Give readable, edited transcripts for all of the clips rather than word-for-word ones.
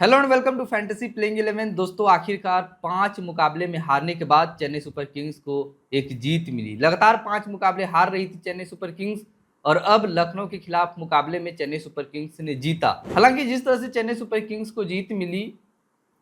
Hello and welcome to fantasy playing 11। दोस्तों, आखिरकार 5 मुकाबले में हारने के बाद चेन्नई सुपर किंग्स को एक जीत मिली। लगातार 5 मुकाबले हार रही थी चेन्नई सुपर किंग्स और अब लखनऊ के खिलाफ मुकाबले में चेन्नई सुपर किंग्स ने जीता। हालांकि जिस तरह से चेन्नई सुपर किंग्स को जीत मिली,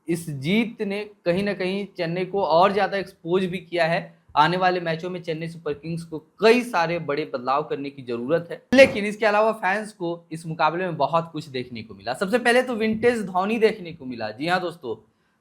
इस जीत ने कहीं ना कहीं चेन्नई को और ज़्यादा एक्सपोज भी किया है। आने वाले मैचों में चेन्नई सुपर किंग्स को कई सारे बड़े बदलाव करने की जरूरत है, लेकिन इसके अलावा फैंस को इस मुकाबले में बहुत कुछ देखने को मिला। सबसे पहले तो विंटेज धोनी देखने को मिला। जी हाँ दोस्तों,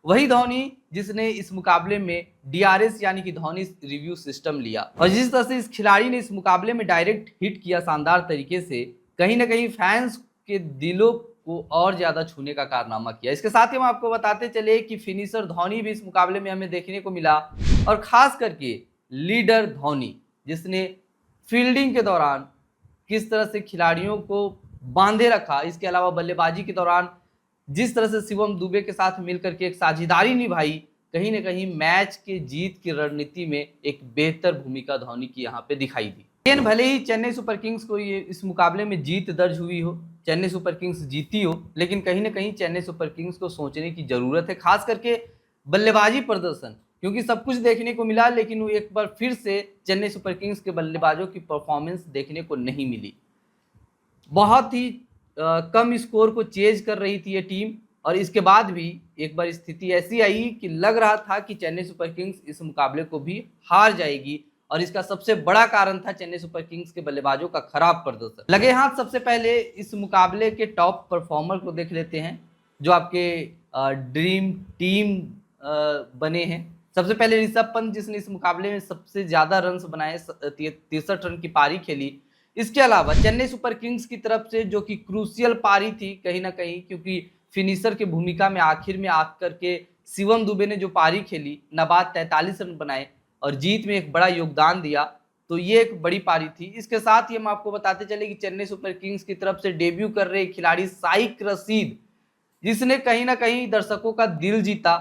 वही धोनी जिसने इस मुकाबले में डीआरएस यानी कि धोनी रिव्यू सिस्टम लिया, और जिस तरह से इस खिलाड़ी ने इस मुकाबले में डायरेक्ट हिट किया शानदार तरीके से, कहीं ना कहीं फैंस के दिलों को और ज्यादा छूने का कारनामा किया। इसके साथ ही हम आपको बताते चले कि फिनिशर धोनी भी इस मुकाबले में हमें देखने को मिला, और खास करके लीडर धोनी जिसने फील्डिंग के दौरान किस तरह से खिलाड़ियों को बांधे रखा। इसके अलावा बल्लेबाजी के दौरान जिस तरह से शिवम दुबे के साथ मिलकर के एक साझेदारी निभाई, कहीं ना कहीं मैच के जीत की रणनीति में एक बेहतर भूमिका धोनी की यहाँ पे दिखाई दी। लेकिन भले ही चेन्नई सुपर किंग्स को ये इस मुकाबले में जीत दर्ज हुई हो, चेन्नई सुपर किंग्स जीती हो, लेकिन कहीं ना कहीं चेन्नई सुपर किंग्स को सोचने की जरूरत है, खास करके बल्लेबाजी प्रदर्शन। क्योंकि सब कुछ देखने को मिला, लेकिन वो एक बार फिर से चेन्नई सुपर किंग्स के बल्लेबाजों की परफॉर्मेंस देखने को नहीं मिली। बहुत ही कम स्कोर को चेज कर रही थी ये टीम, और इसके बाद भी एक बार स्थिति ऐसी आई कि लग रहा था कि चेन्नई सुपर किंग्स इस मुकाबले को भी हार जाएगी, और इसका सबसे बड़ा कारण था चेन्नई सुपर किंग्स के बल्लेबाजों का खराब प्रदर्शन। लगे हाथ सबसे पहले इस मुकाबले के टॉप परफॉर्मर को देख लेते हैं, जो आपके ड्रीम टीम बने हैं। सबसे पहले ऋषभ पंत, जिसने इस मुकाबले में सबसे ज्यादा रन बनाए, 63 रन की पारी खेली। इसके अलावा चेन्नई सुपर किंग्स की तरफ से जो कि क्रूशियल पारी थी कहीं ना कहीं, क्योंकि फिनिशर की भूमिका में आखिर में आकर के शिवम दुबे ने जो पारी खेली, नाबाद 43 रन बनाए और जीत में एक बड़ा योगदान दिया, तो ये एक बड़ी पारी थी। इसके साथ ही हम आपको बताते चले कि चेन्नई सुपर किंग्स की तरफ से डेब्यू कर रहे खिलाड़ी साइक रशीद, जिसने कहीं ना कहीं दर्शकों का दिल जीता।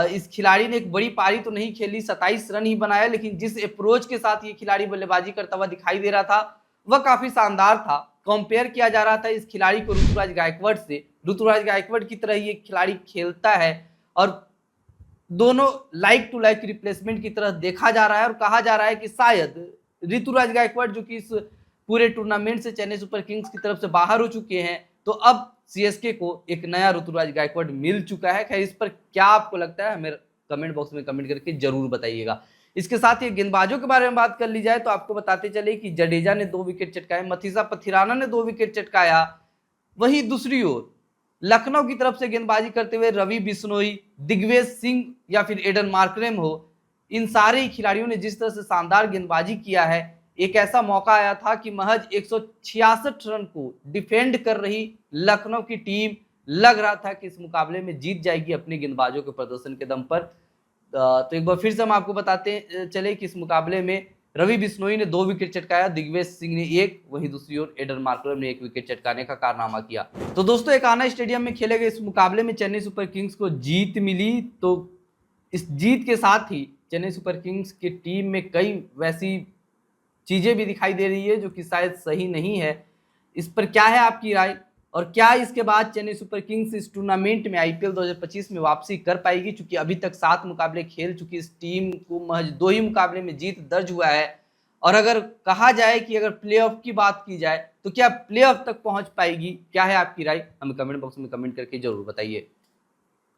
इस खिलाड़ी ने एक बड़ी पारी तो नहीं खेली, 27 रन ही बनाया, लेकिन जिस अप्रोच के साथ ये खिलाड़ी बल्लेबाजी करता हुआ दिखाई दे रहा था वह काफी शानदार था। कंपेयर किया जा रहा था इस खिलाड़ी को ऋतुराज गायकवाड़ से। ऋतुराज गायकवाड़ की तरह ये खिलाड़ी खेलता है, और दोनों लाइक टू लाइक रिप्लेसमेंट की तरह देखा जा रहा है, और कहा जा रहा है कि शायद ऋतुराज गायकवाड़ जो कि इस पूरे टूर्नामेंट से चेन्नई सुपर किंग्स की तरफ से बाहर हो चुके हैं, तो अब सीएसके को एक नया ऋतुराज गायकवाड़ मिल चुका है। खैर, इस पर क्या आपको लगता है हमें कमेंट बॉक्स में कमेंट करके जरूर बताइएगा। इसके साथ ही गेंदबाजों के बारे में बात कर ली जाए तो आपको बताते चले कि जडेजा ने 2 विकेट चटकाए, मथीसा पथिराना ने 2 विकेट चटकाया। वहीं दूसरी ओर लखनऊ की तरफ से गेंदबाजी करते हुए रवि बिश्नोई, दिग्विजय सिंह या फिर एडन मार्करेम हो, इन सारे खिलाड़ियों ने जिस तरह से शानदार गेंदबाजी किया है, एक ऐसा मौका आया था कि महज 166 रन को डिफेंड कर रही लखनऊ की टीम लग रहा था कि इस मुकाबले में जीत जाएगी अपने गेंदबाजों के प्रदर्शन के दम पर। तो एक बार फिर से हम आपको बताते चले कि इस मुकाबले में रवि बिश्नोई ने 2 विकेट चटकाया, दिग्विजय सिंह ने 1, वहीं दूसरी ओर एडन मार्करम ने 1 विकेट चटकाने का कारनामा किया। तो दोस्तों, एकाना स्टेडियम में खेले गए इस मुकाबले में चेन्नई सुपर किंग्स को जीत मिली। तो इस जीत के साथ ही चेन्नई सुपर किंग्स की टीम में कई वैसी चीजें भी दिखाई दे रही है जो कि शायद सही नहीं है। इस पर क्या है आपकी राय, और क्या इसके बाद चेन्नई सुपर किंग्स इस टूर्नामेंट में आईपीएल 2025 में वापसी कर पाएगी? क्योंकि अभी तक 7 मुकाबले खेल चुकी इस टीम को महज 2 ही मुकाबले में जीत दर्ज हुआ है, और अगर कहा जाए कि अगर प्लेऑफ की बात की जाए तो क्या प्लेऑफ तक पहुंच पाएगी? क्या है आपकी राय, हमें कमेंट बॉक्स में कमेंट करके जरूर बताइए।